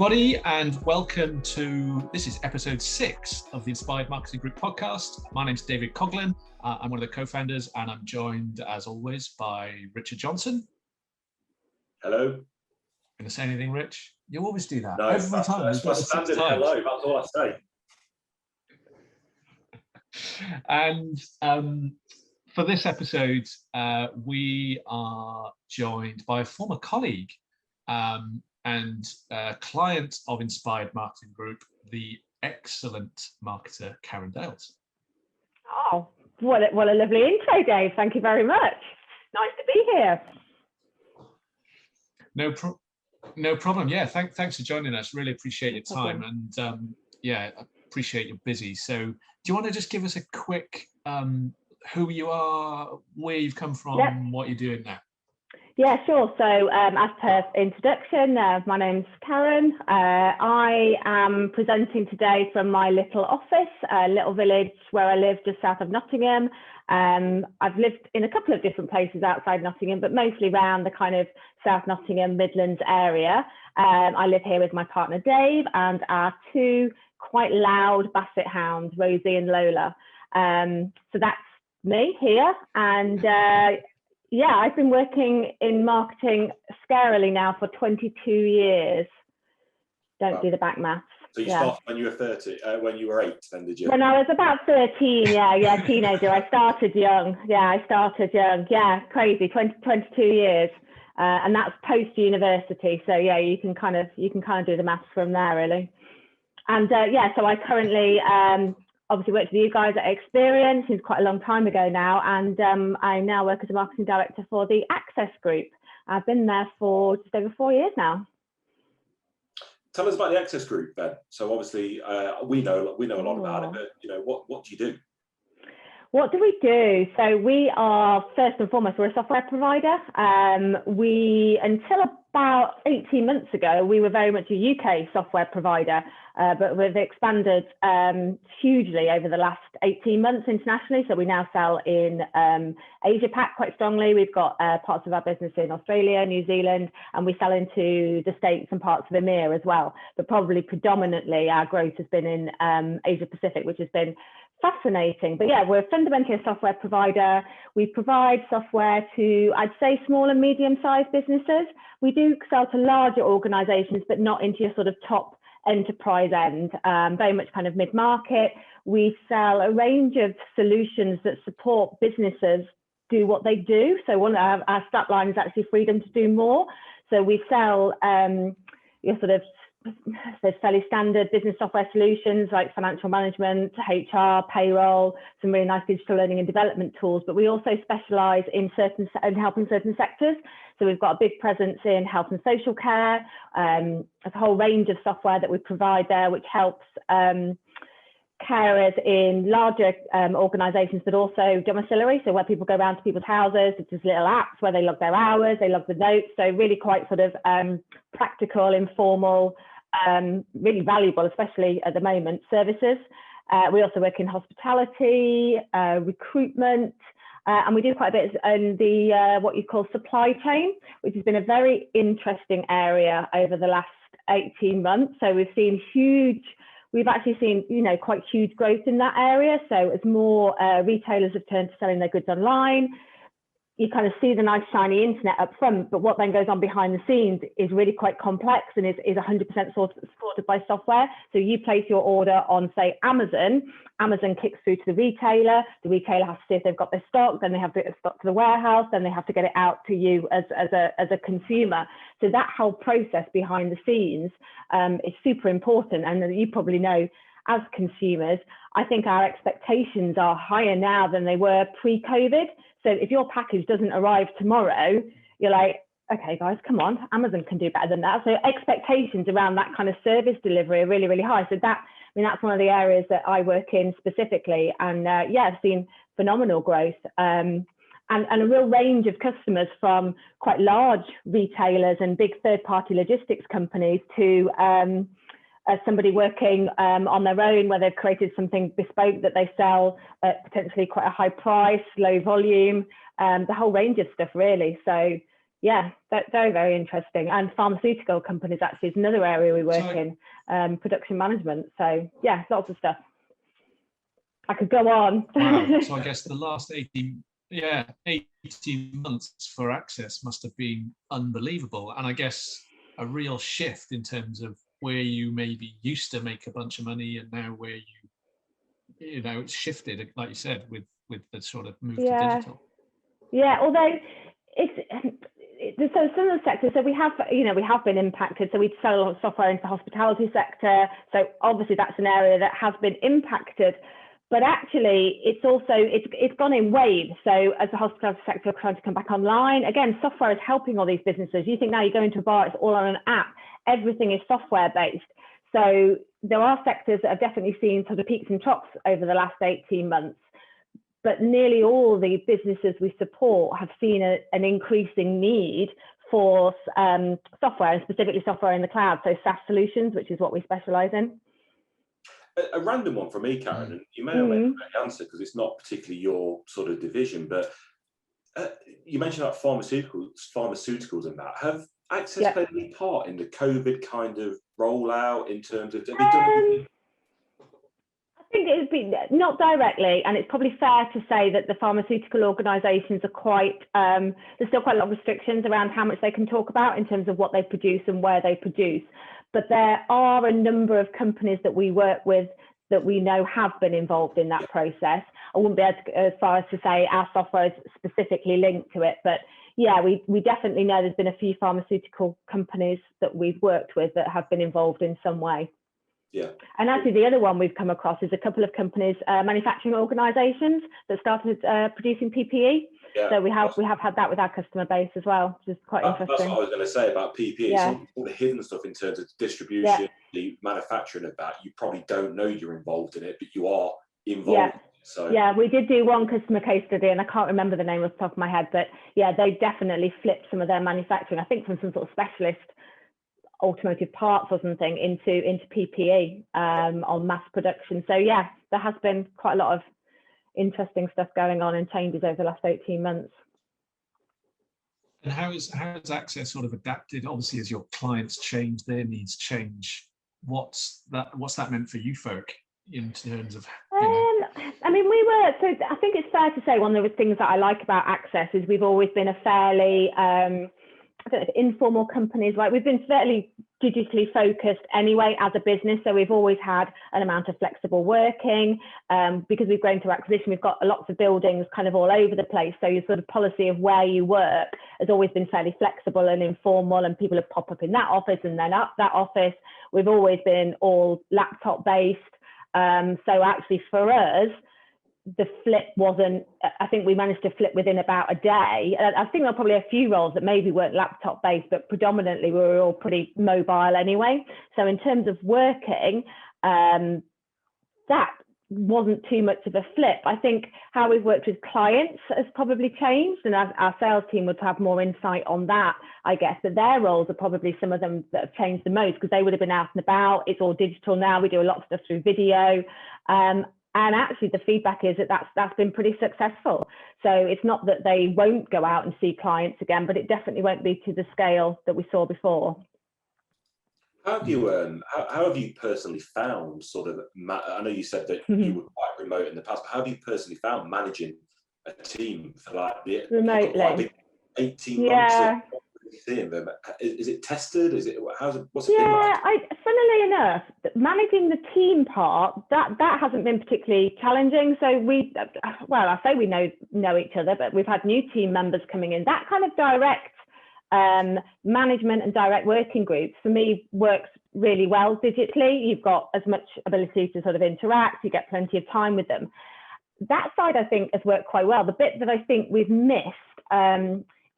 everybody, and welcome to, this is episode 6 of the Inspired Marketing Group podcast. My name's David Coughlin. I'm one of the co-founders, and I'm joined, as always, by Richard Johnson. Hello. Going to say anything, Rich? You always do that. No, every time. That's my standard hello. That's all I say. And for this episode, we are joined by a former colleague and client of Inspired Marketing Group, the excellent marketer Karen Dales. Oh, what a lovely intro, Dave. Thank you very much. Nice to be here. No problem. Yeah, thanks for joining us. Really appreciate your time, and I appreciate you're busy. So, do you want to just give us a quick who you are, where you've come from, what you're doing now? Yeah, sure. So as per introduction, my name's Karen. I am presenting today from my little office, a little village where I live just south of Nottingham. I've lived in a couple of different places outside Nottingham, but mostly around the kind of South Nottingham, Midlands area. I live here with my partner Dave and our two quite loud basset hounds, Rosie and Lola. So that's me here. And I've been working in marketing scarily now for 22 years. Don't do the back maths. So you started when you were 30, when you were 8 then, did you? When I was about 13, teenager. I started young. Yeah, crazy, 22 years. And that's post-university. So yeah, you can kind of do the maths from there, really. And so I currently obviously worked with you guys at Experience. It's quite a long time ago now, and I now work as a marketing director for the Access Group. I've been there for just over 4 years now. Tell us about the Access Group, Ben. So obviously we know a lot about it, but what do you do? What do we do? So we are, first and foremost, we're a software provider. Until about 18 months ago, we were very much a UK software provider, but we've expanded hugely over the last 18 months internationally. So we now sell in Asia Pac quite strongly. We've got parts of our business in Australia, New Zealand, and we sell into the States and parts of EMEA as well. But probably predominantly our growth has been in Asia Pacific, which has been fascinating. But yeah, we're fundamentally a software provider. We provide software to, I'd say, small and medium-sized businesses. We do sell to larger organizations, but not into your sort of top enterprise end, very much kind of mid-market. We sell a range of solutions that support businesses do what they do. So one of our stat line is actually freedom to do more. So we sell there's fairly standard business software solutions like financial management, HR, payroll, some really nice digital learning and development tools, but we also specialize in helping certain sectors. So we've got a big presence in health and social care, a whole range of software that we provide there, which helps carers in larger organizations, but also domiciliary. So where people go around to people's houses, it's just little apps where they log their hours, they log the notes. So really quite sort of practical, informal, really valuable, especially at the moment, services. We also work in hospitality, recruitment, and we do quite a bit in the what you call supply chain, which has been a very interesting area over the last 18 months. So we've actually seen, quite huge growth in that area. So as more retailers have turned to selling their goods online, you kind of see the nice shiny internet up front, but what then goes on behind the scenes is really quite complex and is 100% supported by software. So you place your order on, say, Amazon kicks through to the retailer has to see if they've got their stock, then they have to get the stock to the warehouse, then they have to get it out to you as a consumer. So that whole process behind the scenes is super important. And you probably know, as consumers, I think our expectations are higher now than they were pre-COVID. So if your package doesn't arrive tomorrow, you're like, okay, guys, come on, Amazon can do better than that. So expectations around that kind of service delivery are really, really high. So that's one of the areas that I work in specifically. And I've seen phenomenal growth and a real range of customers, from quite large retailers and big third-party logistics companies to somebody working on their own, where they've created something bespoke that they sell at potentially quite a high price, low volume, the whole range of stuff really. So Yeah, very, very interesting. And pharmaceutical companies actually is another area we work in, production management. So yeah, lots of stuff. I could go on. Wow. So I guess the last 18 months for Access must have been unbelievable. And I guess a real shift in terms of where you maybe used to make a bunch of money and now where it's shifted, like you said, with the sort of move to digital. Yeah, although so some of the sectors, so we have been impacted. So we sell a lot of software into the hospitality sector. So obviously that's an area that has been impacted, but actually it's gone in waves. So as the hospitality sector are trying to come back online, again, software is helping all these businesses. You think now you go into a bar, it's all on an app. Everything is software based. So there are sectors that have definitely seen sort of peaks and troughs over the last 18 months. But nearly all the businesses we support have seen an increasing need for software, and specifically software in the cloud. So SAS Solutions, which is what we specialize in. A random one from me, Karen, and you may or may not answer because it's not particularly your sort of division, but you mentioned about pharmaceuticals and that. Have Access played any part in the COVID kind of rollout in terms of, have you done anything? I think it's been not directly, and it's probably fair to say that the pharmaceutical organisations are quite, there's still quite a lot of restrictions around how much they can talk about in terms of what they produce and where they produce. But there are a number of companies that we work with that we know have been involved in that process. I wouldn't be able to go as far as to say our software is specifically linked to it, but yeah, we definitely know there's been a few pharmaceutical companies that we've worked with that have been involved in some way. Yeah. And actually the other one we've come across is a couple of companies, manufacturing organisations that started producing PPE. Yeah. So we have had that with our customer base as well, which is quite interesting. That's what I was going to say about PPE. Yeah. All the hidden stuff in terms of distribution, the manufacturing of that, you probably don't know you're involved in it, but you are involved. Yeah. So yeah, we did do one customer case study, and I can't remember the name off the top of my head, but yeah, they definitely flipped some of their manufacturing, I think from some sort of specialist automotive parts or something into PPE on mass production. So yeah, there has been quite a lot of interesting stuff going on and changes over the last 18 months. And how has Access sort of adapted, obviously, as your clients change, their needs change? What's that meant for you folk in terms of, I mean, so I think it's fair to say one of the things that I like about Access is we've always been a fairly I don't know if informal companies, like we've been fairly digitally focused anyway as a business. So we've always had an amount of flexible working because we've grown through acquisition. We've got lots of buildings kind of all over the place. So your sort of policy of where you work has always been fairly flexible and informal, and people have popped up in that office and then up that office. We've always been all laptop based. So actually for us, the flip wasn't, I think we managed to flip within about a day. I think there are probably a few roles that maybe weren't laptop based, but predominantly we were all pretty mobile anyway. So in terms of working, that wasn't too much of a flip. I think how we've worked with clients has probably changed, and our sales team would have more insight on that, I guess. But their roles are probably some of them that have changed the most because they would have been out and about. It's all digital now. We do a lot of stuff through video. And actually the feedback is that that's been pretty successful. So it's not that they won't go out and see clients again, but it definitely won't be to the scale that we saw before. How have you personally found sort of, I know you said that you were quite remote in the past, but how have you personally found managing a team for like the remotely 18 months? Is it tested? What's it been like? Funnily enough, managing the team part, that hasn't been particularly challenging. So I say we know each other, but we've had new team members coming in. That kind of direct management and direct working groups for me works really well digitally. You've got as much ability to sort of interact, you get plenty of time with them. That side I think has worked quite well. The bit that I think we've missed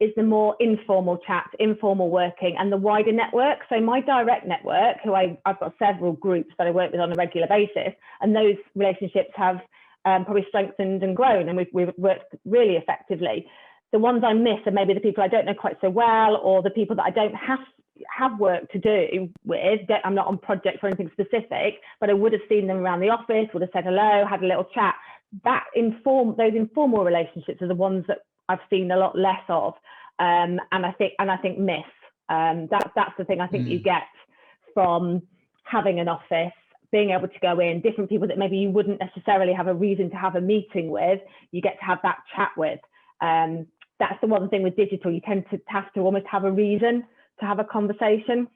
is the more informal chat, informal working, and the wider network. So my direct network, I've got several groups that I work with on a regular basis, and those relationships have probably strengthened and grown, and we've worked really effectively. The ones I miss are maybe the people I don't know quite so well, or the people that I don't have work to do with. I'm not on project for anything specific, but I would have seen them around the office, would have said hello, had a little chat. Those informal relationships are the ones that I've seen a lot less of. and I think miss. That's the thing I think you get from having an office, being able to go in, different people that maybe you wouldn't necessarily have a reason to have a meeting with, you get to have that chat with. That's the one thing with digital, you tend to have to almost have a reason to have a conversation.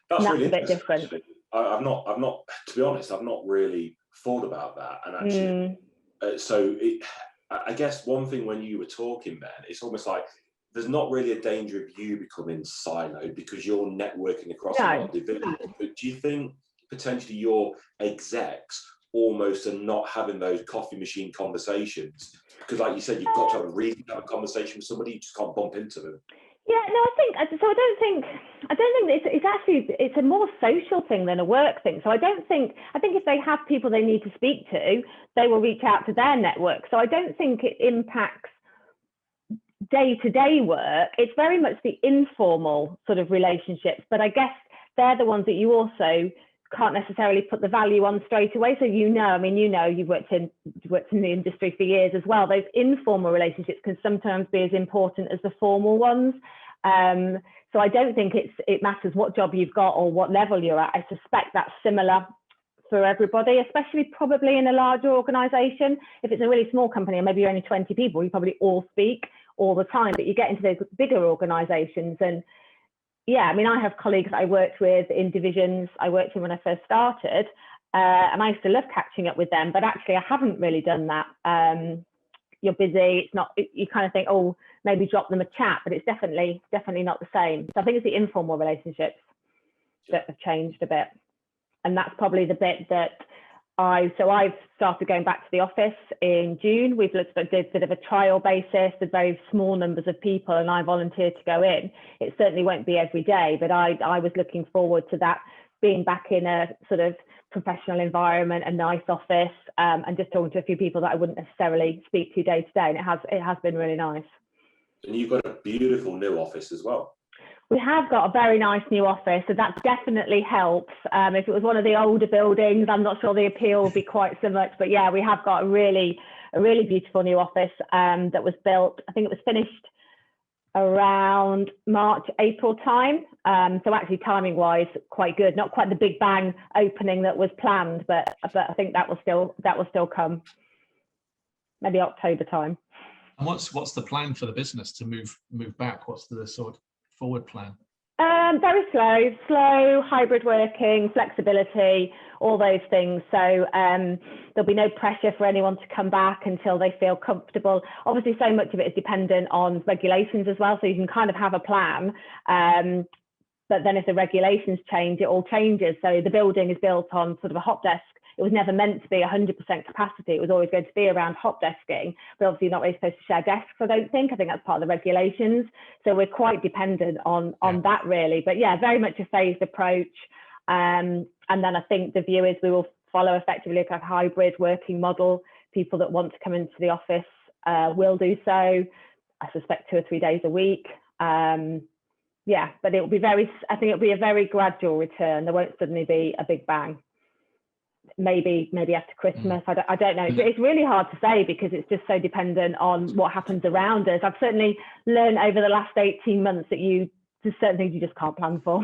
That's really a bit different. Actually. I've not, to be honest, I've not really thought about that. And actually, I guess one thing when you were talking, Ben, it's almost like there's not really a danger of you becoming siloed because you're networking across a lot of divisions. But do you think potentially your execs almost are not having those coffee machine conversations? Because like you said, you've got to have a reason to have a conversation with somebody, you just can't bump into them. Yeah, no, I don't think it's a more social thing than a work thing. So I think if they have people they need to speak to, they will reach out to their network. So I don't think it impacts day-to-day work. It's very much the informal sort of relationships, but I guess they're the ones that you also can't necessarily put the value on straight away. So you've worked in the industry for years as well. Those informal relationships can sometimes be as important as the formal ones. So I don't think it matters what job you've got or what level you're at. I suspect that's similar for everybody, especially probably in a larger organisation. If it's a really small company and maybe you're only 20 people, you probably all speak all the time, but you get into those bigger organisations and I have colleagues I worked with in divisions I worked in when I first started, and I used to love catching up with them, but actually I haven't really done that. You're busy, it's not, you kind of think, oh, maybe drop them a chat, but it's definitely not the same. So I think it's the informal relationships that have changed a bit. And that's probably the bit that I've started going back to the office in June. We've looked at a bit of a trial basis with very small numbers of people, and I volunteered to go in. It certainly won't be every day, but I was looking forward to that, being back in a sort of professional environment, a nice office, and just talking to a few people that I wouldn't necessarily speak to day to day. And it has been really nice. And you've got a beautiful new office as well. We have got a very nice new office, so that definitely helps. If it was one of the older buildings, I'm not sure the appeal would be quite so much, but yeah, we have got a really beautiful new office that was built. I think it was finished around March, April time. So actually timing wise, quite good. Not quite the big bang opening that was planned, but I think that will still come maybe October time. And what's the plan for the business to move back? What's the sort of forward plan? Very slow, hybrid working, flexibility, all those things. So there'll be no pressure for anyone to come back until they feel comfortable. Obviously, so much of it is dependent on regulations as well. So you can kind of have a plan, but then if the regulations change, it all changes. So the building is built on sort of a hot desk. It was never meant to be 100% capacity. It was always going to be around hot desking, but obviously you're not really supposed to share desks, I don't think. I think that's part of the regulations. So we're quite dependent on that really. But yeah, very much a phased approach. And then I think the view is we will follow effectively a hybrid working model. People that want to come into the office will do so. I suspect 2 or 3 days a week. But I think it'll be a very gradual return. There won't suddenly be a big bang. Maybe after Christmas. I don't know. It's really hard to say because it's just so dependent on what happens around us. I've certainly learned over the last 18 months that there's certain things you just can't plan for.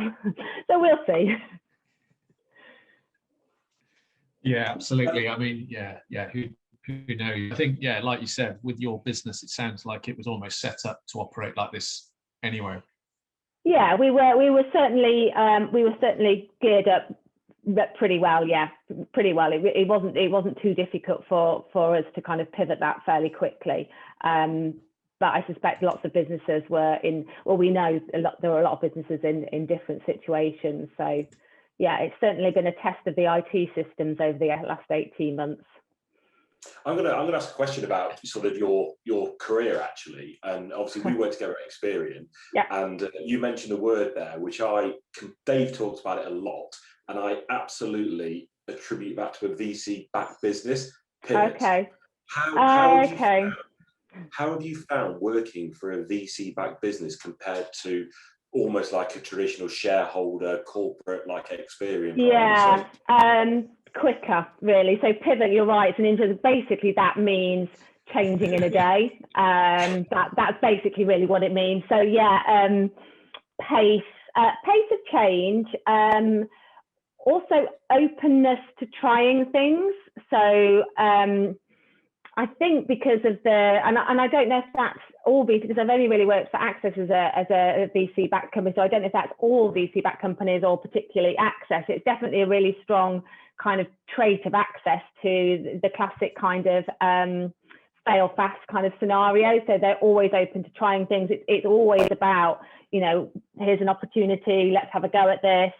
So we'll see. Yeah, absolutely. I mean, who knows? I think, like you said, with your business, it sounds like it was almost set up to operate like this anyway. Yeah, we were certainly geared up pretty well. Yeah, pretty well. It wasn't too difficult for us to kind of pivot that fairly quickly. But I suspect lots of businesses were we know there were a lot of businesses in different situations. So yeah, it's certainly been a test of the IT systems over the last 18 months. I'm gonna ask a question about sort of your career actually, and obviously we work together at Experian, and you mentioned a word there which Dave talks about it a lot, and I absolutely attribute that to a VC-backed business. Pivot. Okay. How have you found working for a VC-backed business compared to almost like a traditional shareholder corporate like Experian? Quicker, really. So pivot, you're right. It's an basically that means changing in a day. That's basically really what it means. So yeah, pace of change, also openness to trying things. So I think because of and I don't know if that's all because I've only really worked for Access as a VC-backed company, so I don't know if that's all VC-backed companies or particularly Access. It's definitely a really strong kind of trait of Access to the classic kind of fail fast kind of scenario. So they're always open to trying things. It's always about, here's an opportunity, let's have a go at this.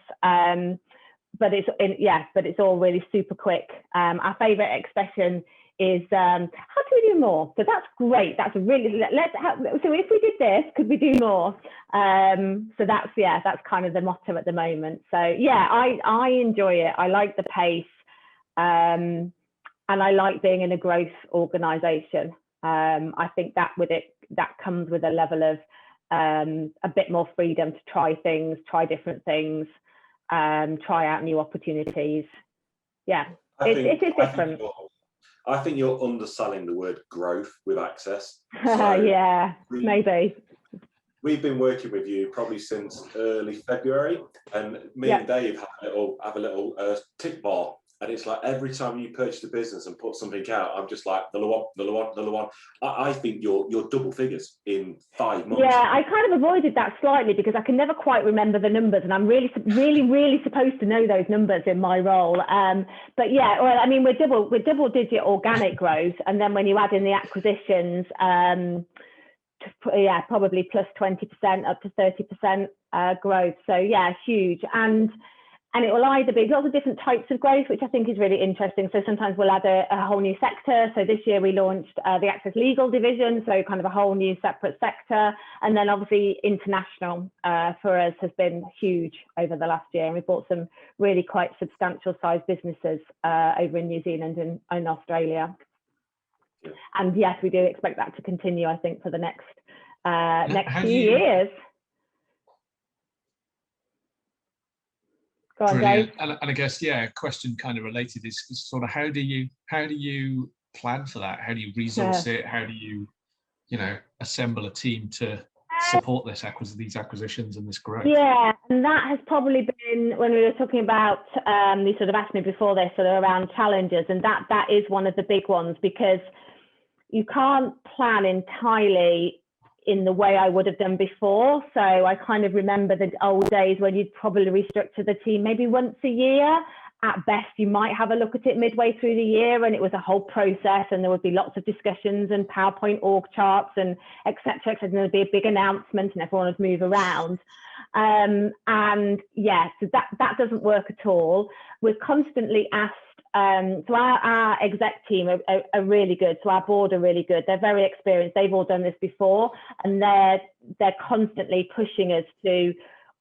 But it's all really super quick. Our favorite expression is how can we do more? So that's great. That's really so if we did this, could we do more? So that's kind of the motto at the moment. So yeah, I enjoy it. I like the pace, and I like being in a growth organization. I think that comes with a level of a bit more freedom to try things, try different things, try out new opportunities. Yeah, it is different. I think you're underselling the word growth with Access. So yeah, maybe. We've been working with you probably since early February, and me and Dave have a little tick bar. And it's like every time you purchase a business and put something out, I'm just like, another one. I think you're double figures in 5 months. Yeah, I kind of avoided that slightly because I can never quite remember the numbers, and I'm really supposed to know those numbers in my role. But yeah, well, I mean, we're double digit organic growth, and then when you add in the acquisitions, probably plus 20% up to 30% growth. So yeah, huge. And it will either be lots of different types of growth, which I think is really interesting. So sometimes we'll add a whole new sector. So this year we launched the Access Legal division, so kind of a whole new separate sector. And then obviously international for us has been huge over the last year. And we bought some really quite substantial sized businesses over in New Zealand and Australia. Yeah. And yes, we do expect that to continue, I think, for the next few years. Brilliant. And I guess, a question kind of related is sort of how do you plan for that? How do you resource it? How do you, assemble a team to support these acquisitions and this growth? Yeah, and that has probably been when we were talking about, you sort of asked me before this, sort of around challenges, and that is one of the big ones, because you can't plan entirely in the way I would have done before. So I kind of remember the old days when you'd probably restructure the team maybe once a year. At best, you might have a look at it midway through the year, and it was a whole process, and there would be lots of discussions and PowerPoint org charts and et cetera, and there'd be a big announcement and everyone would move around. And yeah, so that doesn't work at all. We're constantly asked, so our exec team are really good. So our board are really good. They're very experienced. They've all done this before, and they're constantly pushing us to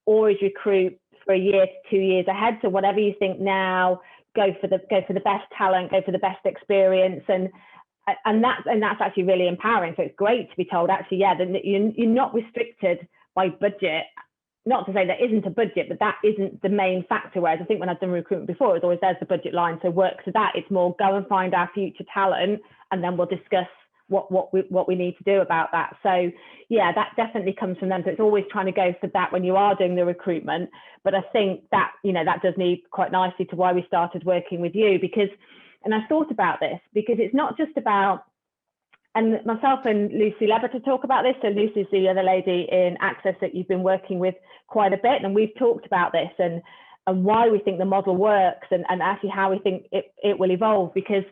always recruit for a year to 2 years ahead. So whatever you think now, go for the best talent, go for the best experience, and that's actually really empowering. So it's great to be told, actually, that you're not restricted by budget. Not to say there isn't a budget, but that isn't the main factor. Whereas I think when I've done recruitment before, it's always there's the budget line, so work to that. It's more go and find our future talent, and then we'll discuss what we need to do about that. So yeah, that definitely comes from them. So it's always trying to go for that when you are doing the recruitment. But I think that that does lead quite nicely to why we started working with you, and I thought about this because it's not just about. And myself and Lucy Levitt talk about this. So Lucy's the other lady in Access that you've been working with quite a bit. And we've talked about this and why we think the model works and actually how we think it will evolve. Because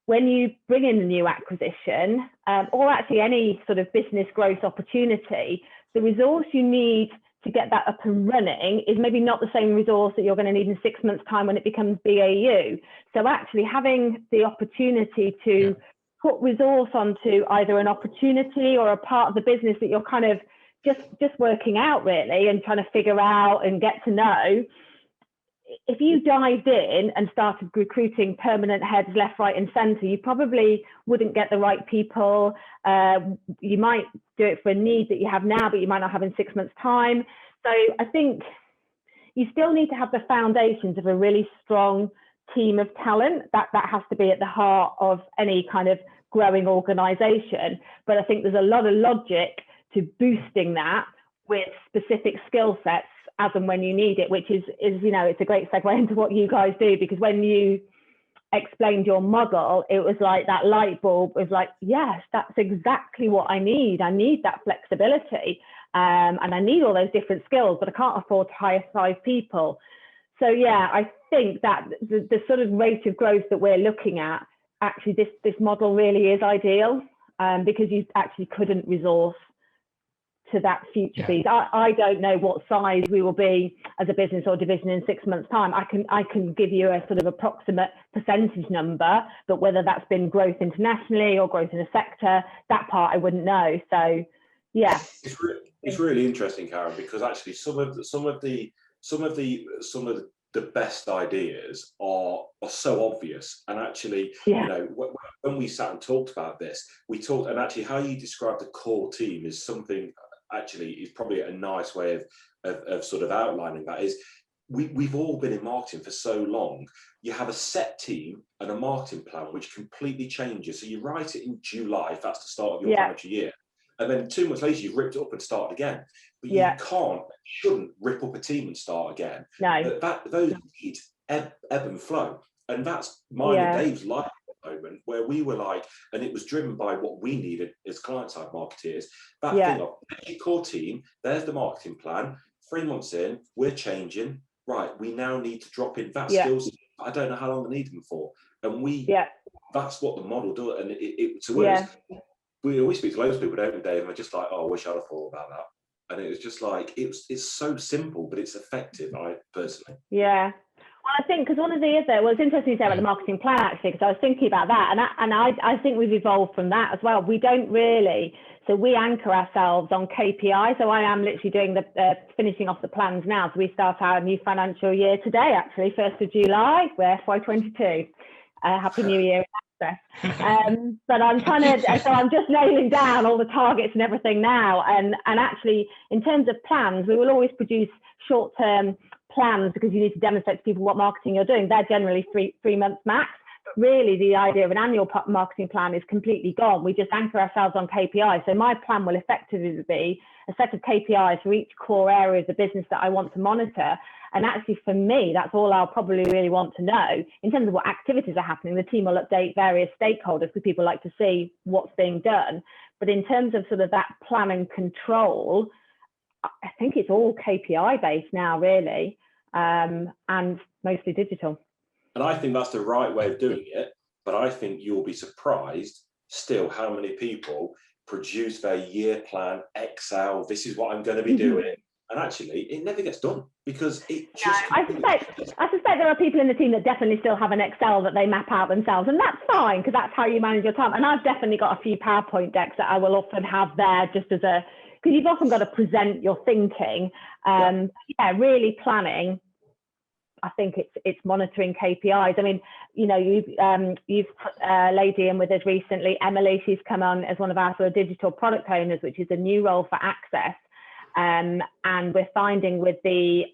when you bring in a new acquisition or actually any sort of business growth opportunity, the resource you need to get that up and running is maybe not the same resource that you're going to need in 6 months' time when it becomes BAU. So actually having the opportunity to put resource onto either an opportunity or a part of the business that you're kind of just working out really and trying to figure out and get to know. If you dived in and started recruiting permanent heads left, right and centre, you probably wouldn't get the right people. You might do it for a need that you have now, but you might not have in 6 months' time. So I think you still need to have the foundations of a really strong team of talent. That has to be at the heart of any kind of growing organization. But I think there's a lot of logic to boosting that with specific skill sets as and when you need it, which is it's a great segue into what you guys do, because when you explained your model, it was like that light bulb was like, yes, that's exactly what I need. I need that flexibility, and I need all those different skills, but I can't afford to hire 5 people. So yeah, I think that the sort of rate of growth that we're looking at, actually this model really is ideal, because you actually couldn't resource to that future piece. I don't know what size we will be as a business or division in 6 months' time. I can give you a sort of approximate percentage number, but whether that's been growth internationally or growth in a sector, that part I wouldn't know. So yeah, it's really interesting, Karen, because actually some of the best ideas are so obvious, and actually, when we sat and talked about this, we talked, and actually how you describe the core team is something, actually is probably a nice way of sort of outlining that. Is we've all been in marketing for so long. You have a set team and a marketing plan which completely changes. So you write it in July, if that's the start of your financial year, and then 2 months later you've ripped it up and started again. But you shouldn't rip up a team and start again. No. Those needs ebb and flow, and that's mine and Dave's life at the moment, where we were like, and it was driven by what we needed as client-side marketeers. That thing of, there's your core team, there's the marketing plan. 3 months in, we're changing. Right, we now need to drop in that skills. I don't know how long I need them for, and that's what the model does. And it to us, we always speak to loads of people, don't we, Dave? And we're just like, oh, I wish I'd have thought about that. And it was just like, it's so simple, but it's effective, I personally. Yeah. Well, I think, because one of the other, it's interesting you say about the marketing plan, actually, because I was thinking about that, and I think we've evolved from that as well. We don't really, so we anchor ourselves on KPI. So I am literally doing finishing off the plans now. So we start our new financial year today, actually, 1st of July, we're FY22. Happy New Year. But I'm so I'm just nailing down all the targets and everything now. And actually, in terms of plans, we will always produce short-term plans, because you need to demonstrate to people what marketing you're doing. They're generally three months max. But really, the idea of an annual marketing plan is completely gone. We just anchor ourselves on KPIs. So my plan will effectively be a set of KPIs for each core area of the business that I want to monitor. And actually, for me, that's all I'll probably really want to know. In terms of what activities are happening, the team will update various stakeholders, because people like to see what's being done. But in terms of sort of that plan and control, I think it's all KPI based now, really, and mostly digital. And I think that's the right way of doing it. But I think you'll be surprised still how many people produce their year plan, Excel, this is what I'm going to be doing. And actually, it never gets done, because it just... I suspect there are people in the team that definitely still have an Excel that they map out themselves, and that's fine, because that's how you manage your time. And I've definitely got a few PowerPoint decks that I will often have there, just as because you've often got to present your thinking. Really planning. I think it's monitoring KPIs. I mean, you've put a lady in with us recently, Emily. She's come on as one of our sort of digital product owners, which is a new role for Access. And we're finding with the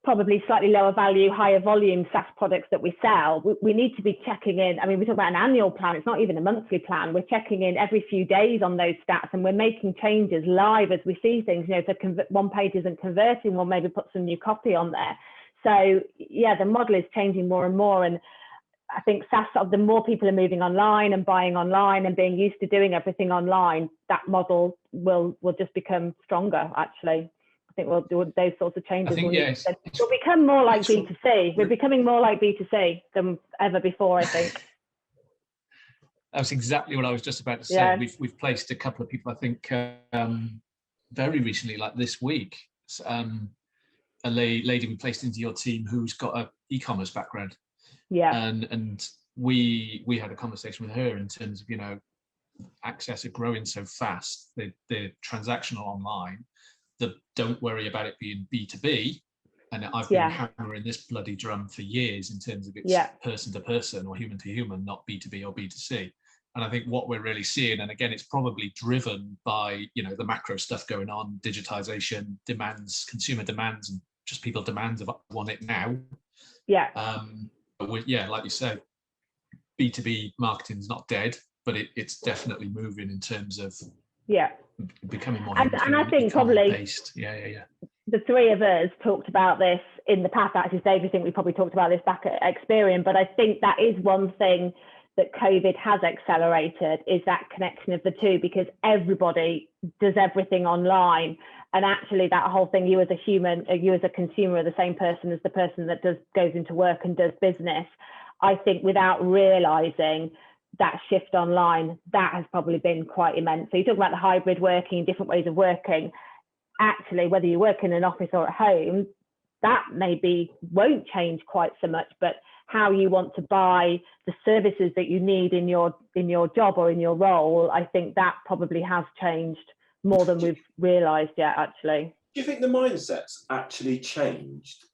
probably slightly lower value, higher volume SaaS products that we sell, we need to be checking in. I mean, we talk about an annual plan. It's not even a monthly plan. We're checking in every few days on those stats, and we're making changes live as we see things. If one page isn't converting, we'll maybe put some new copy on there. So yeah, the model is changing more and more. And I think SaaS, the more people are moving online and buying online and being used to doing everything online, that model will just become stronger, actually. I think we'll do those sorts of changes. We'll become more like B2C. We're becoming more like B2C than ever before, I think. That's exactly what I was just about to say. Yeah. We've placed a couple of people, I think, very recently, like this week. A lady we placed into your team who's got an e-commerce background. Yeah. And we had a conversation with her in terms of, Access are growing so fast, the transactional online, that don't worry about it being B2B. And I've been hammering this bloody drum for years in terms of it's person to person or human to human, not B2B or B2C. And I think what we're really seeing, and again, it's probably driven by, the macro stuff going on, digitization, demands, consumer demands, and just people demands of I want it now. Yeah. But like you said, B2B marketing is not dead, but it's definitely moving in terms of becoming more and I think probably based. Yeah. The three of us talked about this in the past. Actually, Dave, I think we probably talked about this back at Experian, but I think that is one thing that COVID has accelerated, is that connection of the two, because everybody does everything online. And actually that whole thing, you as a human, you as a consumer are the same person as the person that goes into work and does business. I think without realizing that shift online, that has probably been quite immense. So you talk about the hybrid working, different ways of working. Actually, whether you work in an office or at home, that maybe won't change quite so much, but how you want to buy the services that you need in your job or in your role, I think that probably has changed more than we've realised yet, actually. Do you think the mindset's actually changed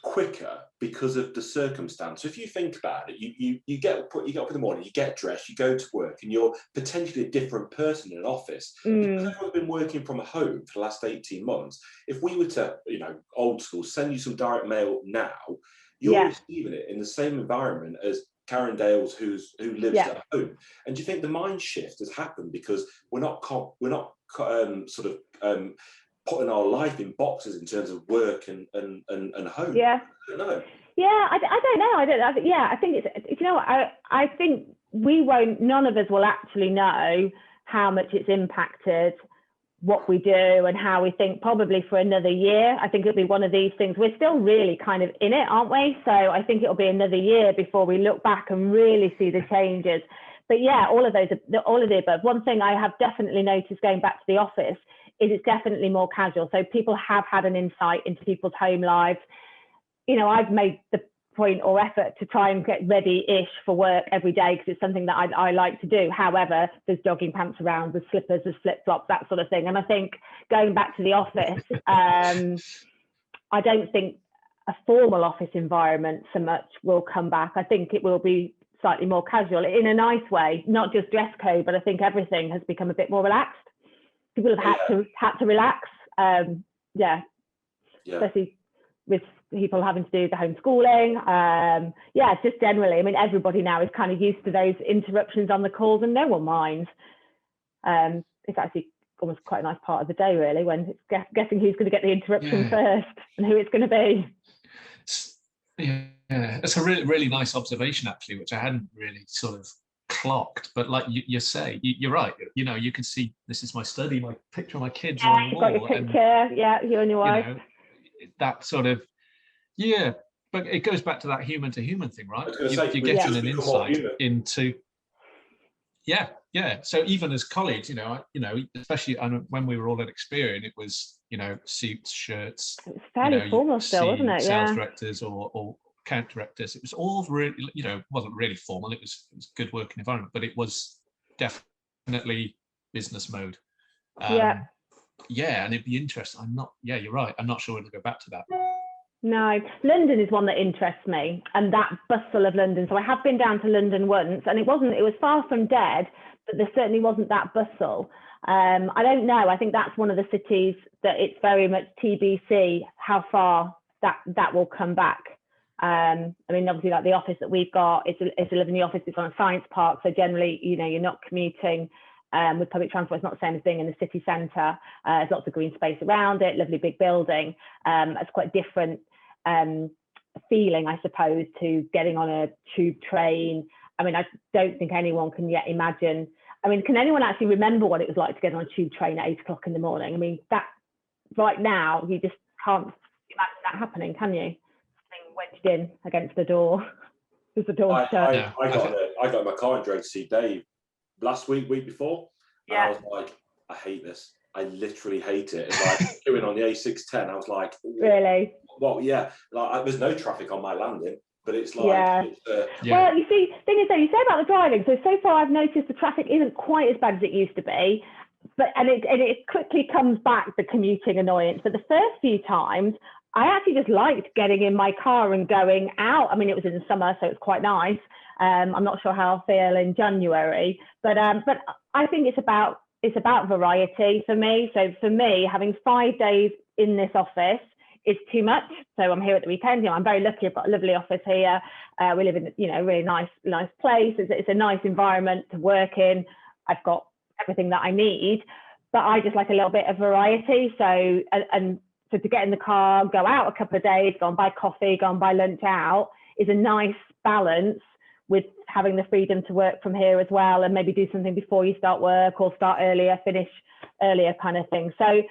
quicker because of the circumstance? So if you think about it, you get up in the morning, you get dressed, you go to work, and you're potentially a different person in an office. Because everyone's been working from home for the last 18 months. If we were to, old school, send you some direct mail now, you're receiving it in the same environment as Karen Dales, who lives at home. And do you think the mind shift has happened because we're not putting our life in boxes in terms of work and home? Yeah. I don't know. Yeah, I don't know. I think it's, I think we won't, none of us will actually know how much it's impacted what we do and how we think, probably for another year. I think it'll be one of these things. We're still really kind of in it, aren't we? So I think it'll be another year before we look back and really see the changes. But yeah, all of the above. One thing I have definitely noticed going back to the office is it's definitely more casual. So people have had an insight into people's home lives. I've made the point or effort to try and get ready-ish for work every day, because it's something that I like to do. However, there's jogging pants around, there's slippers, there's flip-flops, that sort of thing. And I think going back to the office, I don't think a formal office environment so much will come back. I think it will be slightly more casual in a nice way, not just dress code, but I think everything has become a bit more relaxed. People have had to relax, especially with people having to do the homeschooling. Just generally, I mean, everybody now is kind of used to those interruptions on the calls, and no one minds. It's actually almost quite a nice part of the day, really, when it's guessing who's going to get the interruption first and who it's going to be. Yeah, it's a really, really nice observation, actually, which I hadn't really sort of clocked. But like you say, you're right. You can see, this is my study, my picture of my kids on the wall. Got your picture, you and your wife. That sort of, but it goes back to that human to human thing, right? You're getting an insight into, So even as colleagues, especially when we were all at Experian, it was, suits, shirts. It was fairly formal still, wasn't it? Sales directors or account directors. It was all really, wasn't really formal. It was good working environment, but it was definitely business mode. And it'd be interesting. You're right. I'm not sure we'll go back to that. No, London is one that interests me, and that bustle of London. So I have been down to London once, and it was far from dead, but there certainly wasn't that bustle. I don't know. I think that's one of the cities that it's very much TBC how far that will come back. I mean, obviously, like the office that we've got, it's a living office. It's on a science park, so generally, you're not commuting with public transport. It's not the same as being in the city centre. There's lots of green space around it, lovely big building. It's quite different feeling, I suppose, to getting on a tube train. I mean, I don't think anyone can yet imagine. I mean, can anyone actually remember what it was like to get on a tube train at 8 o'clock in the morning? I mean, that right now, you just can't imagine that happening, can you? Being wedged in against the door. Is the door shut? I got in my car and drove to see Dave last week before. And I was like, I hate this. I literally hate it. It's like going on the A610. I was like, really? Well, yeah. Like, there's no traffic on my landing, but it's like, Well, you see, thing is, though, you say about the driving. So far, I've noticed the traffic isn't quite as bad as it used to be, but it quickly comes back, the commuting annoyance. But the first few times, I actually just liked getting in my car and going out. I mean, it was in the summer, so it's quite nice. I'm not sure how I'll feel in January, but I think it's about variety for me. So for me, having 5 days in this office is too much. So I'm here at the weekend. I'm very lucky. I've got a lovely office here. We live in, a really nice place. It's a nice environment to work in. I've got everything that I need, but I just like a little bit of variety. So, so to get in the car, go out a couple of days, go and buy coffee, go and buy lunch out is a nice balance with having the freedom to work from here as well, and maybe do something before you start work, or start earlier, finish earlier kind of thing. So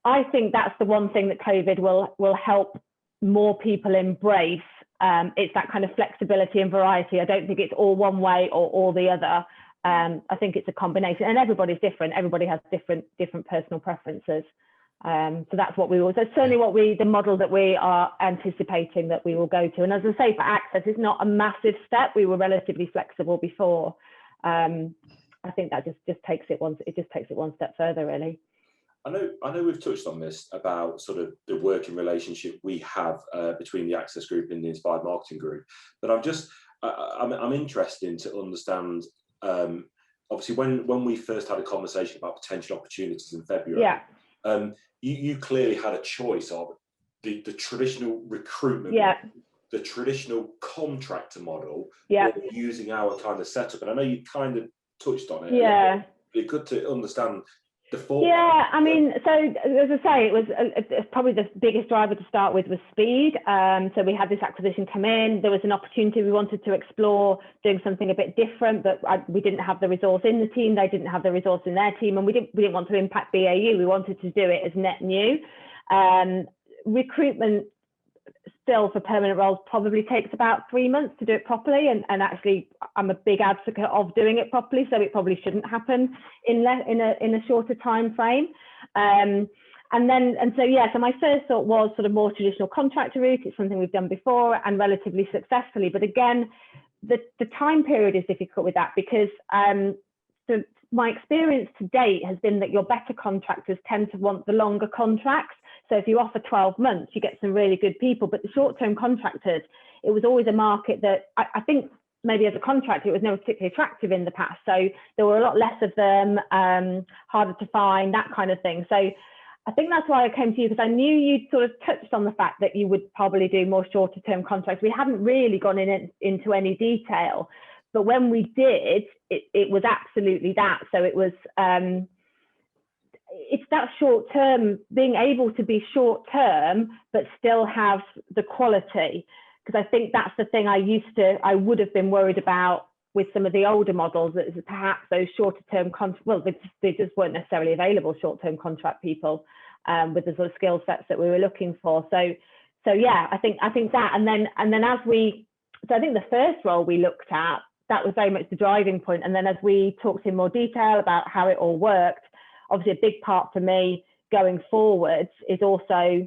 I think that's the one thing that COVID will help more people embrace. It's that kind of flexibility and variety. I don't think it's all one way or all the other. I think it's a combination, and everybody's different. Everybody has different personal preferences. So that's what that's certainly the model that we are anticipating that we will go to. And as I say, for Access, it's not a massive step. We were relatively flexible before. I think that just takes it one step further, really. I know we've touched on this about sort of the working relationship we have between the Access Group and the Inspired Marketing Group, but I'm interested to understand. Obviously, when we first had a conversation about potential opportunities in February, you clearly had a choice of the traditional recruitment, the traditional contractor model, or using our kind of setup. And I know you kind of touched on it. Yeah, it's good to understand the thought. Yeah, I mean, so as I say, it was probably the biggest driver to start with was speed. So we had this acquisition come in. There was an opportunity we wanted to explore doing something a bit different, but we didn't have the resource in the team. They didn't have the resource in their team, and we didn't want to impact BAU. We wanted to do it as net new. Recruitment still for permanent roles probably takes about 3 months to do it properly, and actually I'm a big advocate of doing it properly, so it probably shouldn't happen in a shorter time frame. So my first thought was sort of more traditional contractor route. It's something we've done before and relatively successfully, but again, the time period is difficult with that, because my experience to date has been that your better contractors tend to want the longer contracts. So if you offer 12 months, you get some really good people, but the short-term contractors, it was always a market that I think maybe as a contractor, it was never particularly attractive in the past. So there were a lot less of them, harder to find, that kind of thing. So I think that's why I came to you, because I knew you'd sort of touched on the fact that you would probably do more shorter-term contracts. We hadn't really gone into any detail, but when we did, it was absolutely that. So it was, it's that short term, being able to be short term, but still have the quality. Because I think that's the thing I would have been worried about with some of the older models, that perhaps those shorter term they just weren't necessarily available, short term contract people with the sort of skill sets that we were looking for. So yeah, I think that, and then I think the first role we looked at, that was very much the driving point. And then as we talked in more detail about how it all worked, obviously a big part for me going forwards is also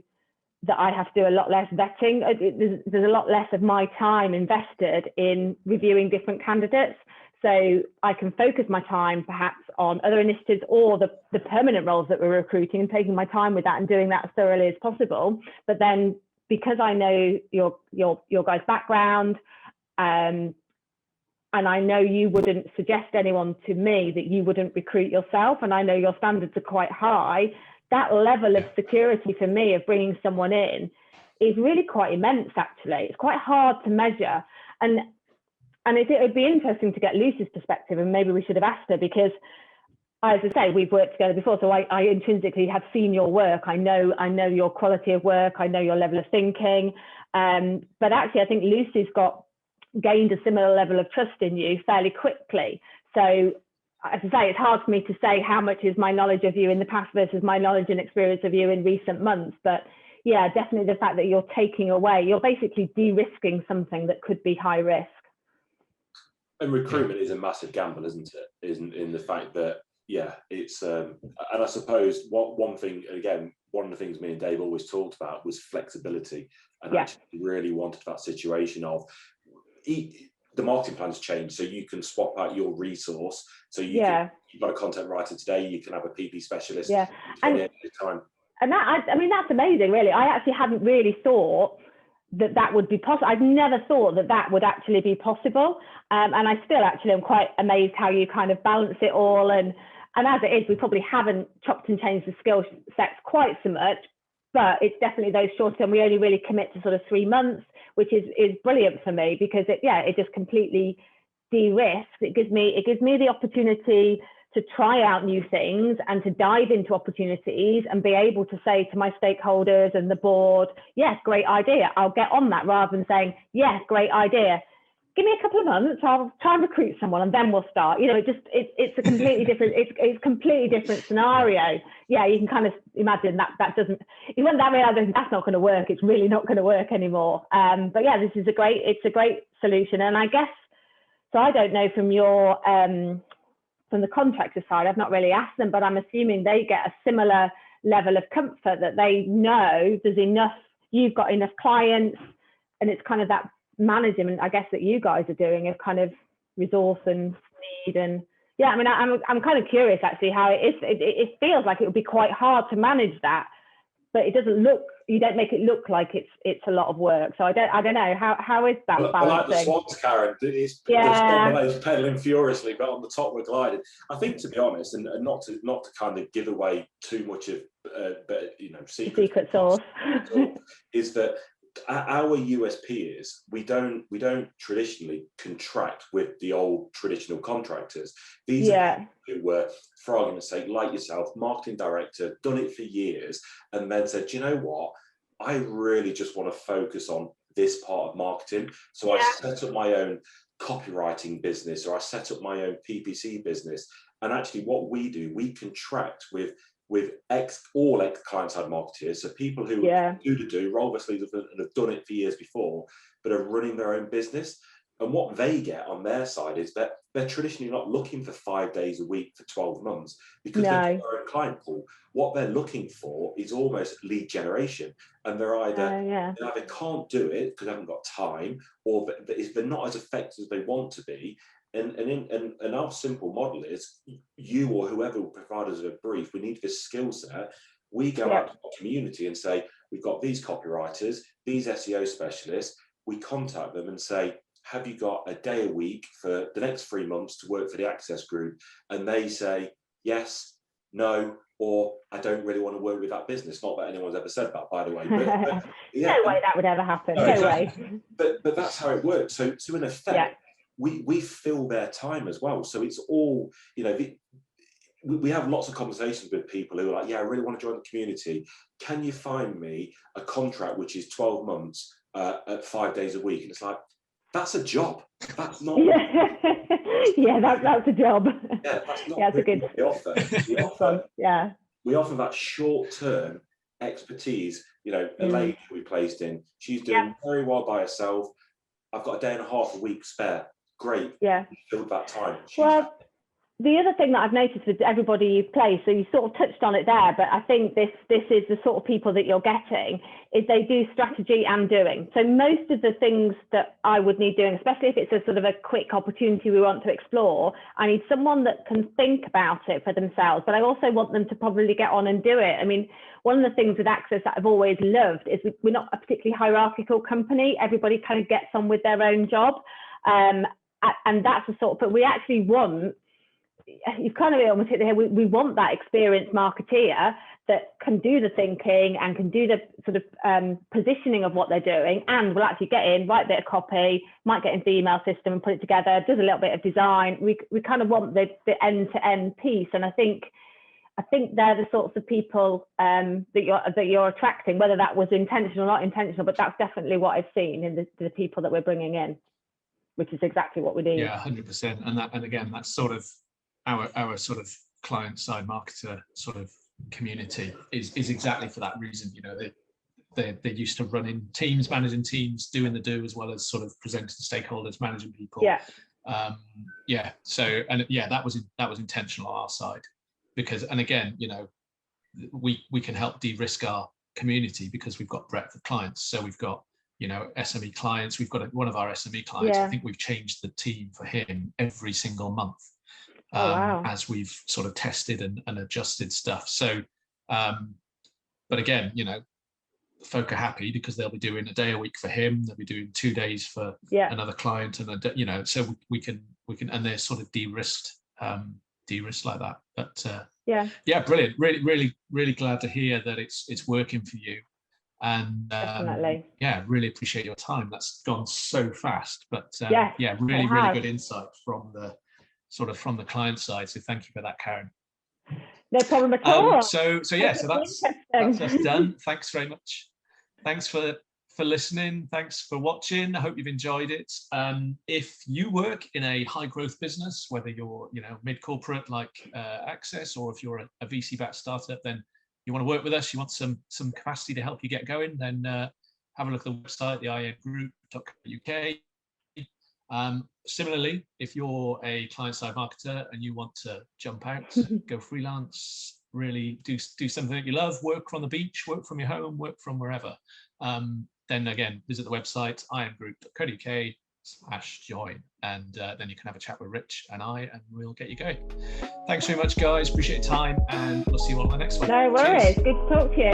that I have to do a lot less vetting. There's a lot less of my time invested in reviewing different candidates. So I can focus my time perhaps on other initiatives or the permanent roles that we're recruiting, and taking my time with that and doing that as thoroughly as possible. But then because I know your guys' background, and I know you wouldn't suggest anyone to me that you wouldn't recruit yourself, and I know your standards are quite high, that level of security for me of bringing someone in is really quite immense, actually. It's quite hard to measure. And it would be interesting to get Lucy's perspective, and maybe we should have asked her, because as I say, we've worked together before, so I intrinsically have seen your work. I know your quality of work. I know your level of thinking. But actually, I think Lucy's gained a similar level of trust in you fairly quickly. So as I say, it's hard for me to say how much is my knowledge of you in the past versus my knowledge and experience of you in recent months. But yeah, definitely the fact that you're basically de-risking something that could be high risk. And recruitment is a massive gamble, isn't it? In the fact that, yeah, it's, and I suppose one of the things me and Dave always talked about was flexibility, and actually really wanted that situation of, the marketing plans change, so you can swap out your resource. So you've got a content writer today, you can have a PP specialist. Yeah, and time. And that's amazing, really. I actually hadn't really thought that would be possible. I've never thought that would actually be possible. And I still actually am quite amazed how you kind of balance it all. And as it is, we probably haven't chopped and changed the skill sets quite so much. but it's definitely those short term. We only really commit to sort of 3 months, which is brilliant for me, because it just completely de-risks. It gives me the opportunity to try out new things and to dive into opportunities and be able to say to my stakeholders and the board, yes, great idea, I'll get on that, rather than saying, yes, great idea, give me a couple of months, I'll try and recruit someone and then we'll start. It's a completely different, it's completely different scenario. Yeah, you can kind of imagine that doesn't, when that realization that's not going to work, it's really not going to work anymore. But yeah, it's a great solution. And I guess, so I don't know from your, from the contractor side, I've not really asked them, but I'm assuming they get a similar level of comfort that they know there's enough, you've got enough clients, and it's kind of that management, I guess, that you guys are doing of kind of resource and need. And yeah, I mean, I'm kind of curious actually how it is. It feels like it would be quite hard to manage that, but it doesn't look, you don't make it look like it's a lot of work. So I don't know, how is that balancing? I like the swans, Karen. It's the pedaling furiously, but on the top we're gliding. I think, to be honest, and not to kind of give away too much of secret sauce, is that our USP is we don't traditionally contract with the old traditional contractors. These are people who were, for argument's sake, like yourself, marketing director, done it for years, and then said, you know what, I really just want to focus on this part of marketing. So I set up my own copywriting business, or I set up my own PPC business. And actually what we do, we contract with all ex-client-side marketeers, so people who roll their sleeves up and have done it for years before, but are running their own business. And what they get on their side is that they're traditionally not looking for 5 days a week for 12 months, because they've got their own client pool. What they're looking for is almost lead generation, and they're either they can't do it because they haven't got time, or they're not as effective as they want to be. And our simple model is, you or whoever will provide us a brief, we need this skill set. We go out to the community and say, we've got these copywriters, these SEO specialists. We contact them and say, have you got a day a week for the next 3 months to work for the Access Group? And they say, yes, no, or I don't really want to work with that business. Not that anyone's ever said that, by the way. But, no way that would ever happen. No exactly. way. But that's how it works. So in effect, we fill their time as well. So it's all, we have lots of conversations with people who are like, yeah, I really want to join the community. Can you find me a contract which is 12 months at 5 days a week? And it's like, that's a job. That's not. That's a job. Yeah, that's not that's a good. We offer that short-term expertise. A lady we placed in, she's doing very well by herself. I've got a day and a half a week spare. Great. Yeah. Filled that time. The other thing that I've noticed with everybody you've placed, so you sort of touched on it there, but I think this is the sort of people that you're getting, is they do strategy and doing. So most of the things that I would need doing, especially if it's a sort of a quick opportunity we want to explore, I need someone that can think about it for themselves, but I also want them to probably get on and do it. I mean, one of the things with Access that I've always loved is we're not a particularly hierarchical company. Everybody kind of gets on with their own job. And that's the sort of, but we actually want, you've kind of almost hit the head, we want that experienced marketeer that can do the thinking and can do the sort of positioning of what they're doing, and will actually get in, write a bit of copy, might get into the email system and put it together, does a little bit of design. We kind of want the end-to-end piece. And I think they're the sorts of people that you're attracting, whether that was intentional or not intentional, but that's definitely what I've seen in the people that we're bringing in, which is exactly what we need. Yeah, 100%. And again, that's sort of our sort of client side marketer sort of community is exactly for that reason. They're used to running teams, managing teams, doing the do, as well as sort of presenting to stakeholders, managing people. So that was intentional on our side, because, and again, we can help de-risk our community because we've got breadth of clients. So we've got SME clients. We've got one of our SME clients. I think we've changed the team for him every single month. As we've sort of tested and adjusted stuff. So, but again, folk are happy because they'll be doing a day a week for him. They'll be doing 2 days for another client, and so we can, and they're sort of de-risked like that. But brilliant. Really glad to hear that it's working for you. And Definitely. yeah, really appreciate your time. That's gone so fast, but Yes, yeah, really good insight from the client side. So thank you for that, Karen. No problem at all. So that's us done. Thanks very much. Thanks for listening. Thanks for watching. I hope you've enjoyed it. If you work in a high growth business, whether you're mid corporate like Access, or if you're a VC-backed startup, then you want to work with us, you want some capacity to help you get going, then have a look at the website, the imgroup.co.uk. Similarly, if you're a client-side marketer and you want to jump out, go freelance, really do something that you love, work from the beach, work from your home, work from wherever, then again, visit the website, imgroup.co.uk/join, and then you can have a chat with Rich and I, and we'll get you going. Thanks very much, guys. Appreciate your time, and we'll see you all on the next one. No worries. Cheers. Good to talk to you.